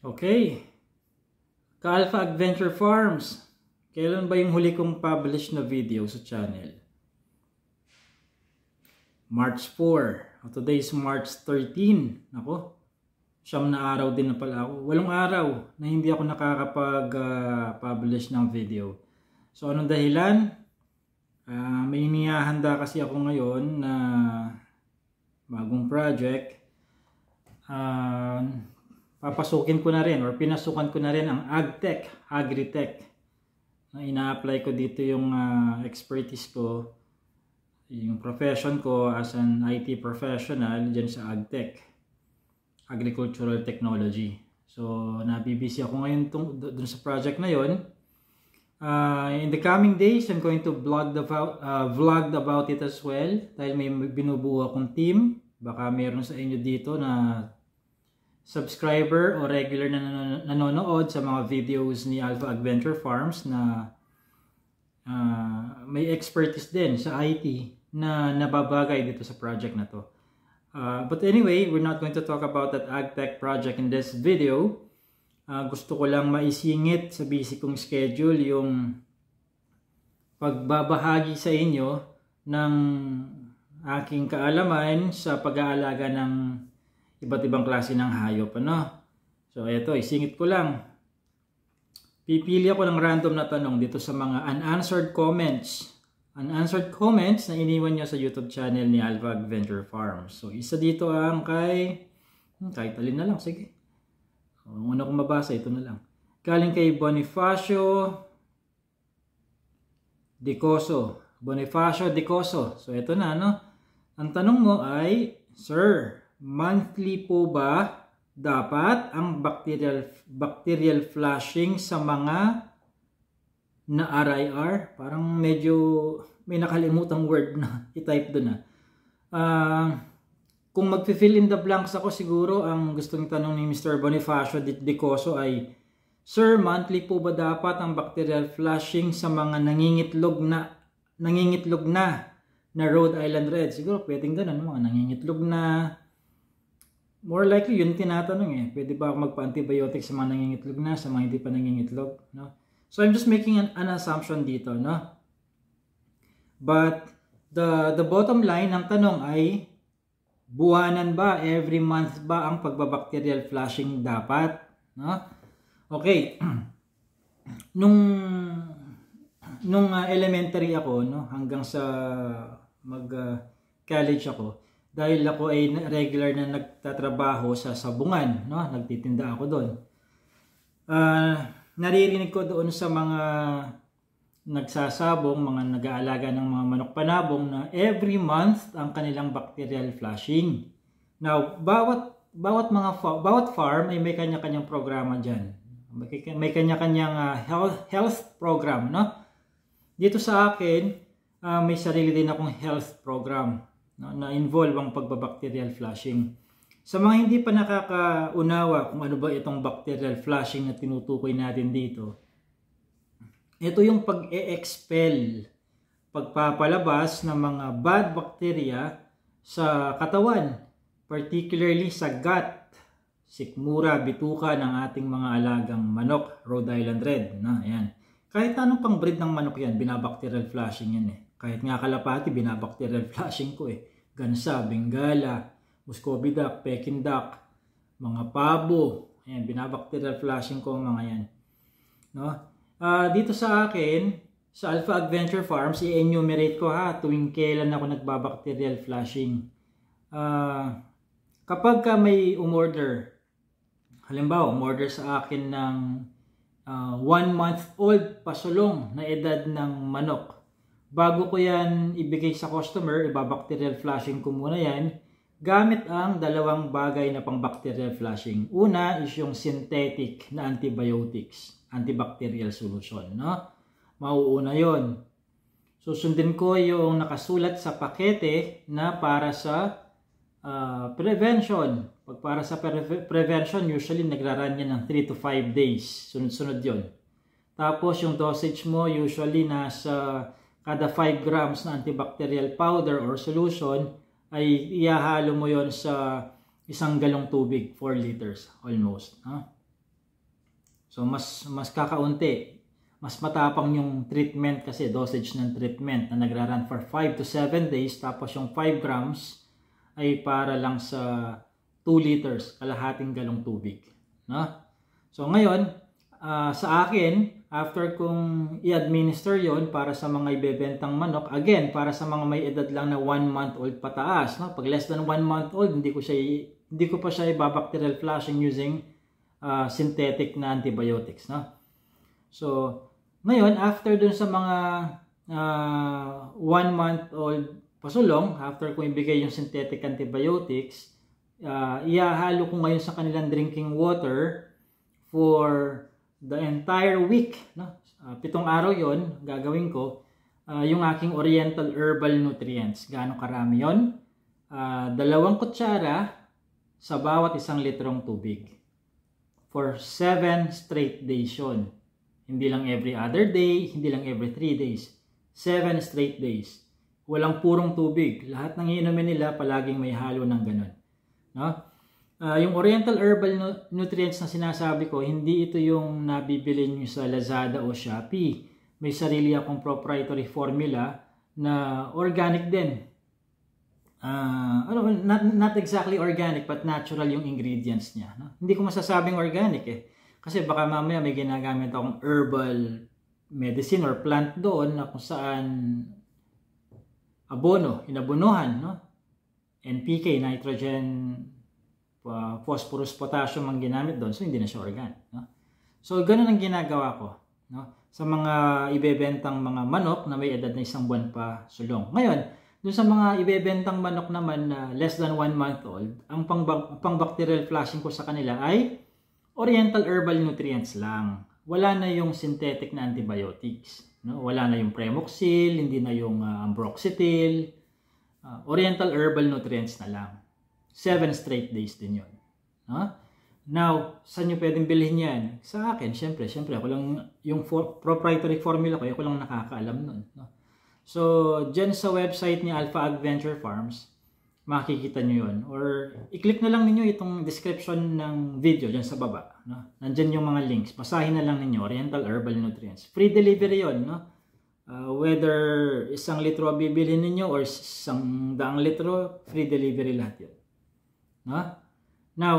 Okay, Ka-Alpha Adventure Farms, kailan ba yung huli kong publish na video sa channel? March 4. Today is March 13. Ako, siyam na araw din na pala ako. 8 araw na hindi ako nakakapag-publish ng video. So anong dahilan? May inihahanda kasi ako ngayon na bagong project. Papasukin ko na rin or pinasukan ko na rin ang Agritech. Ina-apply ko dito yung expertise ko, yung profession ko as an IT professional dyan sa Agtech, Agricultural Technology. So nabibisi ako ngayon dun sa project na yon. In the coming days, I'm going to vlog about it as well dahil may binubuo akong team. Baka meron sa inyo dito na subscriber o regular na nanonood sa mga videos ni Alpha Adventure Farms na may expertise din sa IT na nababagay dito sa project na to. But anyway, we're not going to talk about that AgTech project in this video. Gusto ko lang maisingit sa busy kong schedule yung pagbabahagi sa inyo ng aking kaalaman sa pag-aalaga ng iba't ibang klase ng hayop, ano? So ito, isingit ko lang. Pipili ako ng random na tanong dito sa mga unanswered comments. Unanswered comments na iniwan nyo sa YouTube channel ni Alpha Adventure Farms. So isa dito ang kahit alin na lang, sige. Ang una kong mabasa, ito na lang. Galing kay Bonifacio Dicoso. Bonifacio Dicoso. So ito na, no? Ang tanong mo ay, Sir, monthly po ba dapat ang bacterial flushing sa mga na RIR? Parang medyo may nakalimutang word na i-type doon na. Kung mag-fill in the blanks ako, siguro ang gustong tanong ni Mr. Bonifacio Dicoso ay, Sir, monthly po ba dapat ang bacterial flushing sa mga nangingitlog na Rhode Island Red? Siguro pwedeng ganun, mga nangingitlog na. More likely, yun tinatanong eh. Pwede ba ako magpa-antibiotics sa mga nangingitlog na, sa mga hindi pa nangingitlog? No? So, I'm just making an assumption dito. No? But, the bottom line ng tanong ay, buwanan ba, every month ba ang pagbabacterial flushing dapat? No? Okay. Nung elementary ako, no, hanggang sa mag-college ako, dahil ako ay regular na nagtatrabaho sa sabungan, no? Nagtitinda ako doon. Naririnig ko doon sa mga nagsasabong, mga nag-aalaga ng mga manok panabong na every month ang kanilang bacterial flushing. Now, bawat farm ay may kanya-kanyang programa diyan. May kanya-kanyang health program, no? Dito sa akin, may sarili din akong health program na involve ang pagbabacterial flushing. Sa mga hindi pa nakakaunawa kung ano ba itong bacterial flushing na tinutukoy natin dito, ito yung pag-e-expel, pagpapalabas ng mga bad bacteria sa katawan, particularly sa gut, sikmura, bituka ng ating mga alagang manok, Rhode Island Red. Ayan. Kahit anong pang breed ng manok yan, binabacterial flushing yan eh. Kahit nga kalapati, binabacterial flushing ko eh. Gansa, Bengala, Muscovy duck, Peking duck, mga pabo. Ayan, binabacterial flushing ko mga yan. No? Dito sa akin, sa Alpha Adventure Farms, i-enumerate ko tuwing kailan ako nagbabacterial flushing. Kapag ka may umorder, halimbawa, umorder sa akin ng 1-month-old pasulong na edad ng manok. Bago ko yan ibigay sa customer, ibabacterial flushing ko muna yan gamit ang dalawang bagay na pang bacterial flushing. Una is yung synthetic na antibiotics, antibacterial solution. No? Mauuna yon. Susundin ko yung nakasulat sa pakete na para sa prevention. Pag para sa prevention, usually nagraran yan ng 3 to 5 days. Sunod-sunod yon. Tapos yung dosage mo, usually nasa kada 5 grams na antibacterial powder or solution, ay ihahalo mo yon sa isang galong tubig, 4 liters almost. So mas kakaunti. Mas matapang yung treatment kasi dosage ng treatment na nagra-run for 5 to 7 days, tapos yung 5 grams ay para lang sa 2 liters, kalahating galong tubig, no? So ngayon, sa akin, after kong i-administer yon para sa mga ibebentang manok, again, para sa mga may edad lang na 1 month old pataas, no? Pag less than 1 month old, hindi ko pa siya ibabacterial flushing using synthetic na antibiotics, no? So ngayon, after dun sa mga 1 month old pasulong, after ko ibigay yung synthetic antibiotics, ihahalo ko ngayon sa kanilang drinking water for the entire week, no? 7 araw yon gagawin ko yung aking Oriental Herbal Nutrients. Gaano karami yon? 2 kutsara sa bawat 1 litrong tubig for 7 straight days yun. Hindi lang every other day, hindi lang every 3 days. 7 straight days. Walang purong tubig. Lahat ng iinumin nila palaging may halo ng ganun, no? Yung Oriental Herbal Nutrients na sinasabi ko, hindi ito yung nabibili nyo sa Lazada o Shopee. May sarili akong proprietary formula na organic din. Not exactly organic but natural yung ingredients niya, no? Hindi ko masasabing organic kasi baka mamaya may ginagamit akong herbal medicine or plant doon na kung saan inabonohan, no? NPK, nitrogen, phosphorus, potassium ang ginamit doon, so hindi na siya organic, no? So ganun ang ginagawa ko, no? Sa mga ibebentang mga manok na may edad na 1 buwan pa sulong. Ngayon, dun sa mga ibebentang manok naman na less than 1 month old, ang pang-bacterial flushing ko sa kanila ay Oriental Herbal Nutrients lang. Wala na yung synthetic na antibiotics, no? Wala na yung Premoxil, hindi na yung Ambroxetil. Oriental Herbal Nutrients na lang. 7 straight days din yun, no? Now, saan nyo pwedeng bilhin yan? Sa akin, syempre ako lang, yung proprietary formula ko, ako lang nakakaalam nun, no? So, dyan sa website ni Alpha Adventure Farms, makikita nyo yun. Or, i-click na lang ninyo itong description ng video dyan sa baba, no? Nandyan yung mga links. Basahin na lang ninyo, Oriental Herbal Nutrients. Free delivery yun, no? Whether 1 litro bibilhin ninyo or 100 litro, free delivery lahat yun, no? Now,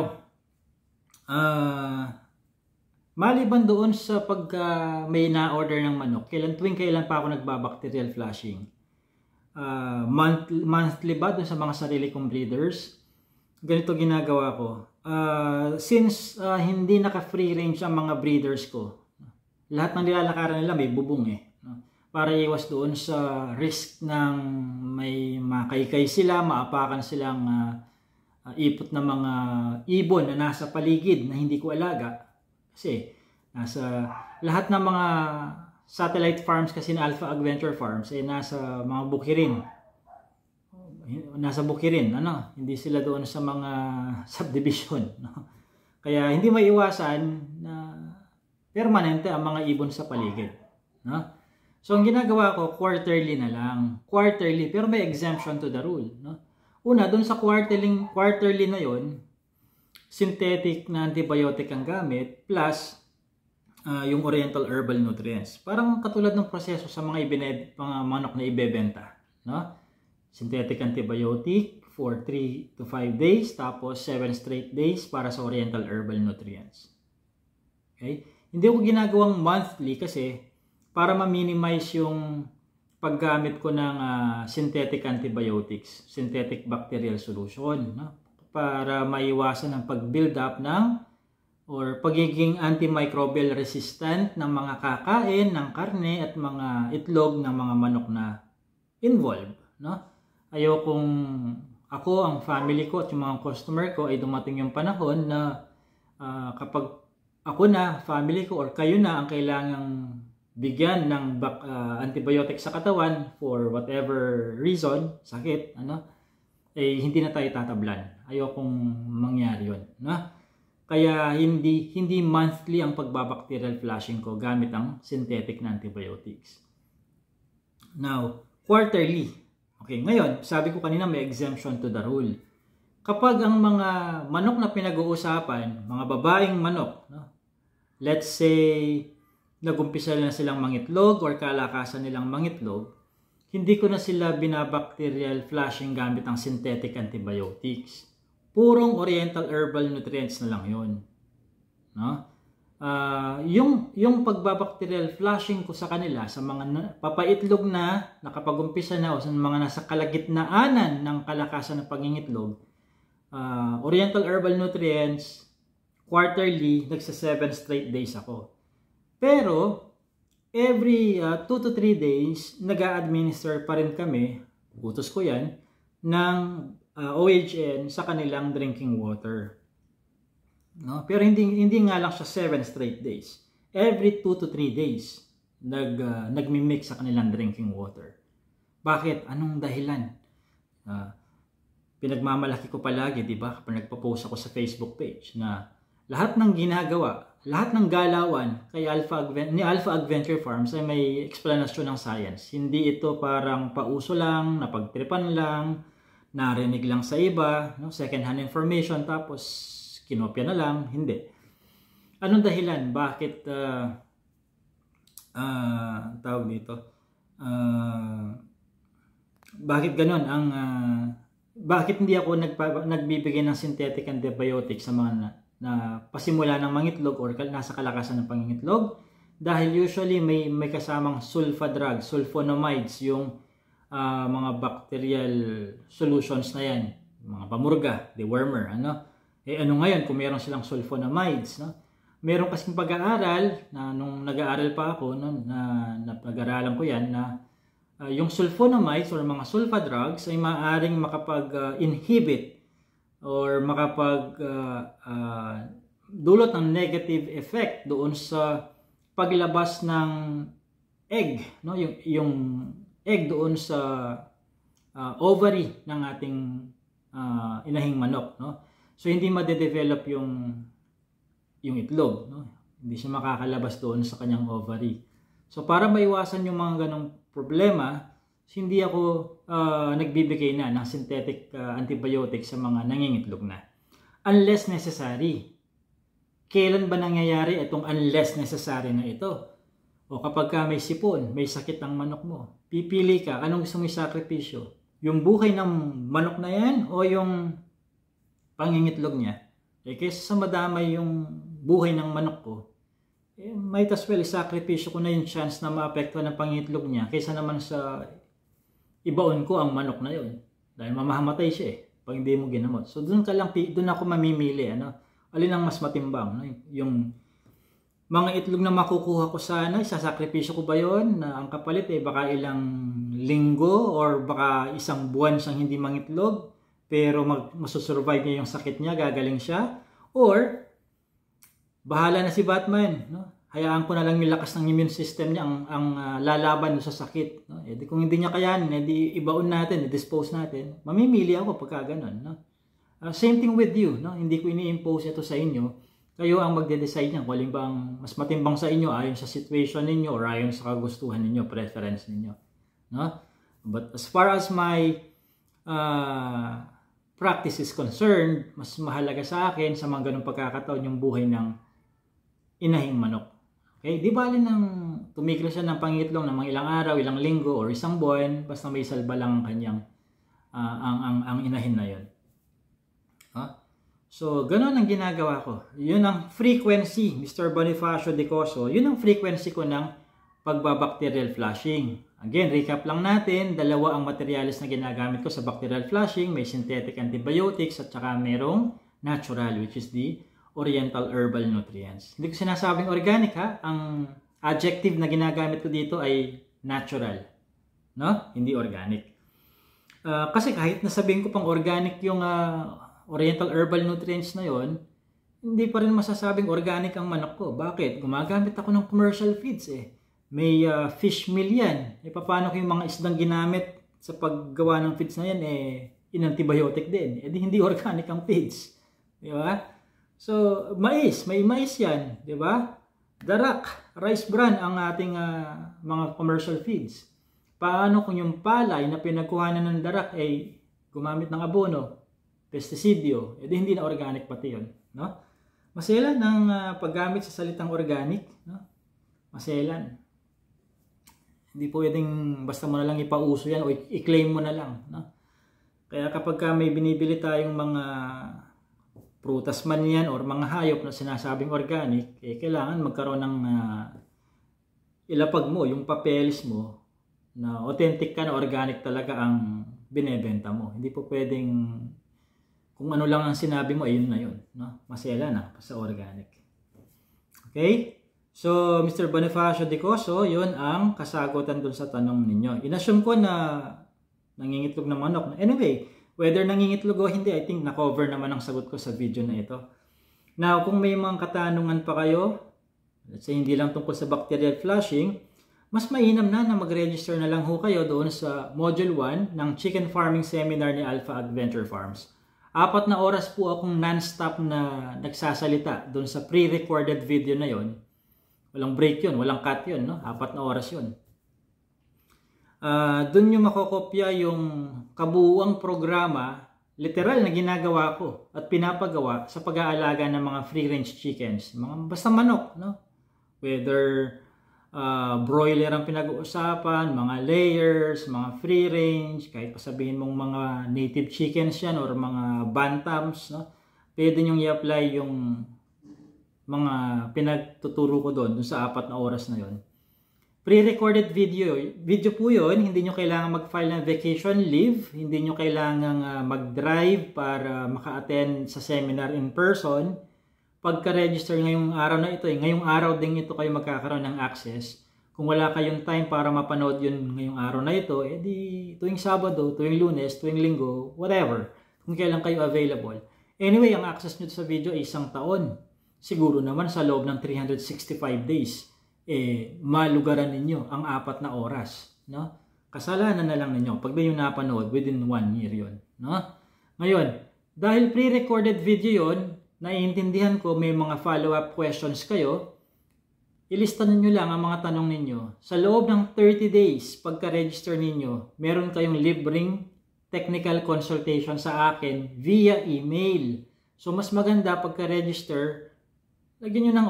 maliban doon sa pagka may na-order ng manok, tuwing kailan pa ako nagbabacterial flushing? Monthly ba doon sa mga sarili kong breeders? Ganito ginagawa ko. Since hindi naka-free range ang mga breeders ko, lahat ng nilalakaran nila may bubong no? Para iwas doon sa risk ng may makaykay sila, maapakan silang ipot na mga ibon na nasa paligid na hindi ko alaga. Kasi nasa lahat ng mga satellite farms kasi na Alpha Adventure Farms ay nasa mga bukirin. Nasa bukirin, hindi sila doon sa mga subdivision, no? Kaya hindi maiwasan na permanente ang mga ibon sa paligid, no? So ang ginagawa ko, quarterly na lang. Quarterly, pero may exemption to the rule, no? Una, doon sa quarterly na yon, synthetic na antibiotic ang gamit plus yung Oriental Herbal Nutrients. Parang katulad ng proseso sa mga manok na ibebenta, no? Synthetic antibiotic for 3 to 5 days, tapos 7 straight days para sa Oriental Herbal Nutrients. Okay? Hindi ko ginagawang monthly kasi para ma-minimize yung paggamit ko ng synthetic antibiotics, synthetic bacterial solution, no? Para maiwasan ang pag-build up ng or pagiging antimicrobial resistant ng mga kakain ng karne at mga itlog ng mga manok na involved, no? Ayokong ako, ang family ko at yung mga customer ko ay dumating yung panahon na kapag ako na, family ko or kayo na ang kailangang bigyan ng antibiotic sa katawan for whatever reason, sakit, hindi na tayo tatablan. Ayokong mangyari yun, no? Kaya hindi monthly ang pagbabacterial flushing ko gamit ang synthetic na antibiotics. Now, quarterly. Okay, ngayon, sabi ko kanina may exemption to the rule. Kapag ang mga manok na pinag-uusapan, mga babaeng manok, no? let's say, nagumpisa na silang mangitlog or kalakasan nilang mangitlog, hindi ko na sila binabacterial flushing gamit ang synthetic antibiotics. Purong oriental herbal nutrients na lang yun. No? Yung pagbabacterial flushing ko sa kanila, sa mga papaitlog na, nakapagumpisa na o sa mga nasa kalagitnaanan ng kalakasan ng pangingitlog, oriental herbal nutrients, quarterly, nagsa 7 straight days ako. Pero, every 2 to 3 days, nag-a-administer pa rin kami, utos ko yan, ng OHN sa kanilang drinking water. No? Pero hindi nga lang siya 7 straight days. Every 2 to 3 days, nagmi-mix sa kanilang drinking water. Bakit? Anong dahilan? Pinagmamalaki ko palagi, di ba? Kapag nagpo-post ako sa Facebook page na lahat ng ginagawa, lahat ng galawan kay ni Alpha Adventure Farms ay may explanation ng science. Hindi ito parang pauso lang, napagtripan lang, narinig lang sa iba, no? Second hand information, tapos kinopya na lang. Hindi. Anong dahilan? Bakit tawag dito? Bakit ganun ang bakit hindi ako nagbibigay ng synthetic antibiotics sa mga na pasimula ng mangitlog or nasa kalakasan ng pangingitlog? Dahil usually may kasamang sulfa drugs, sulfonamides, yung mga bacterial solutions na yan, mga pamurga, dewormer, ano? Ano ngayon kung meron silang sulfonamides, no? Meron kasing pag-aaral na nung nag-aaral pa ako, no, na pag-aaralan ko yan, na yung sulfonamides or mga sulfa drugs ay maaaring makapag-inhibit or dulot ng negative effect doon sa paglabas ng egg, no? Yung egg doon sa ovary ng ating inahing manok, no? So hindi ma-develop yung itlog, no? Hindi siya makakalabas doon sa kanyang ovary. So para maiwasan yung mga ganong problema, hindi ako nagbibigay na ng synthetic antibiotics sa mga nangingitlog na. Unless necessary. Kailan ba nangyayari itong unless necessary na ito? O kapag ka may sipon, may sakit ang manok mo, pipili ka, anong gusto mo isakripisyo? Yung buhay ng manok na yan o yung pangingitlog niya? Kaysa sa madamay yung buhay ng manok ko, might as well isakripisyo ko na yung chance na maapektuhan ng pangingitlog niya kaysa naman sa ibaon ko ang manok na yun. Dahil mamamatay siya pag hindi mo ginamot. So doon ako mamimili, ano? Alin ang mas matimbang, no? Yung mga itlog na makukuha ko sana, isasakripisyo ko ba yun? Na ang kapalit baka ilang linggo or baka isang buwan siyang hindi mangitlog, pero masusurvive niya yung sakit niya, gagaling siya. Or bahala na si Batman, no? Hayaan ko na lang yung lakas ng immune system niya ang lalaban sa sakit, no? Kung hindi niya kayanin, ibaon natin, i-dispose natin. Mamimili ako pagka ganun, no? Same thing with you, no? Hindi ko ini-impose ito sa inyo. Kayo ang magde-decide niyan kung alin ba ang mas matimbang sa inyo ayon sa situation ninyo or ayon sa kagustuhan ninyo, preference ninyo, no? But as far as my practice is concerned, mas mahalaga sa akin sa mga ganung pagkakataon yung buhay ng inahing manok. Okay, di bali nang tumigil siya ng pangitlog ng mga ilang araw, ilang linggo, or isang buwan, basta may salba lang ang kanyang ang inahin na yun. So, ganun ang ginagawa ko. Yun ang frequency, Mr. Bonifacio de Coso, yun ang frequency ko ng pagbabacterial flushing. Again, recap lang natin, dalawa ang materials na ginagamit ko sa bacterial flushing, may synthetic antibiotics at saka merong natural, which is the oriental herbal nutrients. Hindi ko sinasabing organic, ha? Ang adjective na ginagamit ko dito ay natural, no? Hindi organic. Kasi kahit nasabihin ko pang organic yung oriental herbal nutrients na yon, hindi pa rin masasabing organic ang manok ko. Bakit? Gumagamit ako ng commercial feeds May fish meal yan. Paano ko yung mga isdang ginamit sa paggawa ng feeds na yan in-antibiotic din. Di hindi organic ang feeds. Di ba? So, may mais yan, di ba? Darak, rice bran ang ating mga commercial feeds. Paano kung yung palay na pinagkuhanan ng darak gumamit ng abono, pesticidio, hindi na organic pati yun, no? Maselan ang paggamit sa salitang organic, no? Maselan. Hindi pwedeng basta mo na lang ipauso yan o i-claim mo na lang, no? Kaya kapag may binibili tayong mga prutas man yan or mga hayop na sinasabing organic, kailangan magkaroon ng ilapag mo yung papeles mo na authentic ka na organic talaga ang binebenta mo. Hindi po pwedeng kung ano lang ang sinabi mo, ayun na yun, no? Masela na sa organic. Okay? So, Mr. Bonifacio de Coso, yun ang kasagutan dun sa tanong ninyo. Inassume ko na nangingitlog ng manok. Anyway, whether nangingitlog o hindi, I think na-cover naman ang sagot ko sa video na ito. Now, kung may mga katanungan pa kayo, let's say hindi lang tungkol sa bacterial flushing, mas mainam na mag-register na lang ho kayo doon sa Module 1 ng Chicken Farming Seminar ni Alpha Adventure Farms. 4 na oras po akong non-stop na nagsasalita doon sa pre-recorded video na yon. Walang break yun, walang cut yun, no? 4 na oras yun. Doon nyo makokopya yung kabuuang programa, literal na ginagawa ko at pinapagawa sa pag-aalaga ng mga free-range chickens. Mga basta manok, no? Whether broiler ang pinag-uusapan, mga layers, mga free-range, kahit pa sabihin mong mga native chickens yan or mga bantams, no? Pwede nyo i-apply yung mga pinagtuturo ko doon sa 4 na oras na yon. Pre-recorded video po yun, hindi nyo kailangan mag-file ng vacation leave, hindi nyo kailangan mag-drive para maka-attend sa seminar in person. Pagka-register ngayong araw na ito, ngayong araw din ito kayo magkakaroon ng access. Kung wala kayong time para mapanood yun ngayong araw na ito, di tuwing Sabado, tuwing Lunes, tuwing Linggo, whatever, kung kailan kayo available. Anyway, ang access nyo sa video ay 1 taon. Siguro naman sa loob ng 365 days, malugaran ninyo ang 4 na oras, no? Kasalanan na lang ninyo pag di nyo napanood within 1 year yon, no? Ngayon, dahil pre-recorded video yon, naiintindihan ko may mga follow-up questions kayo, ilista ninyo lang ang mga tanong ninyo. Sa loob ng 30 days pagka-register ninyo, meron kayong libreng technical consultation sa akin via email. So mas maganda pagka-register, bigyan nyo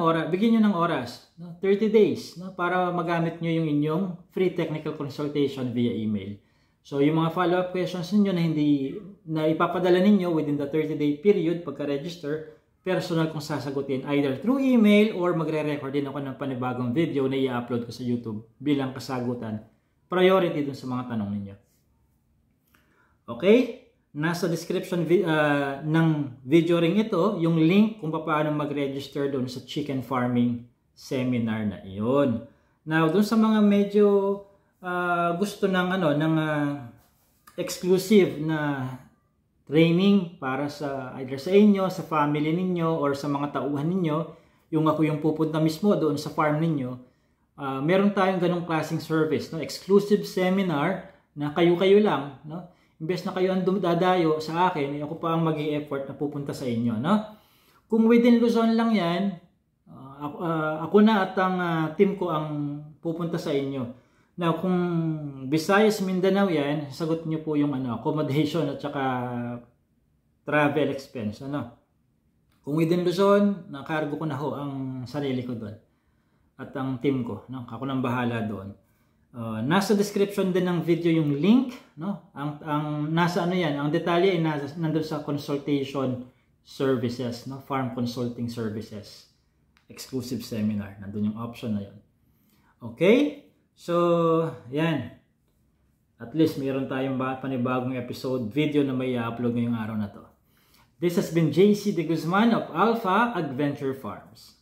ng oras, no? 30 days, no? Para magamit nyo yung inyong free technical consultation via email. So yung mga follow-up questions ninyo na ipapadala ninyo within the 30-day period pagka-register, personal kong sasagutin either through email or magre-record din ako ng panibagong video na i-upload ko sa YouTube bilang kasagutan. Priority dun sa mga tanong ninyo. Okay? Nasa description ng video ring ito, yung link kung paano mag-register doon sa chicken farming seminar na iyon. Now, doon sa mga medyo gusto ng exclusive na training para sa either sa inyo, sa family ninyo, or sa mga tauhan ninyo, yung ako yung pupunta mismo doon sa farm ninyo, meron tayong ganong klaseng service, no? Exclusive seminar na kayo-kayo lang, no? Imbes na kayo ang dadayo sa akin, ako pa ang mag-i-effort na pupunta sa inyo, no? Kung within Luzon lang yan, ako na at ang team ko ang pupunta sa inyo. Now, kung Visayas, Mindanao yan, sagot nyo po yung accommodation at saka travel expense. Kung within Luzon, nakargo ko na ho ang sarili ko doon at ang team ko. No? Ako nang bahala doon. Nasa description din ng video yung link. No? Nasa ang detalye ay nandun sa consultation services, no? Farm consulting services. Exclusive seminar. Nandun yung option na yun. Okay? So, yan. At least mayroon tayong panibagong episode video na may i-upload ngayong araw na to. This has been JC De Guzman of Alpha Adventure Farms.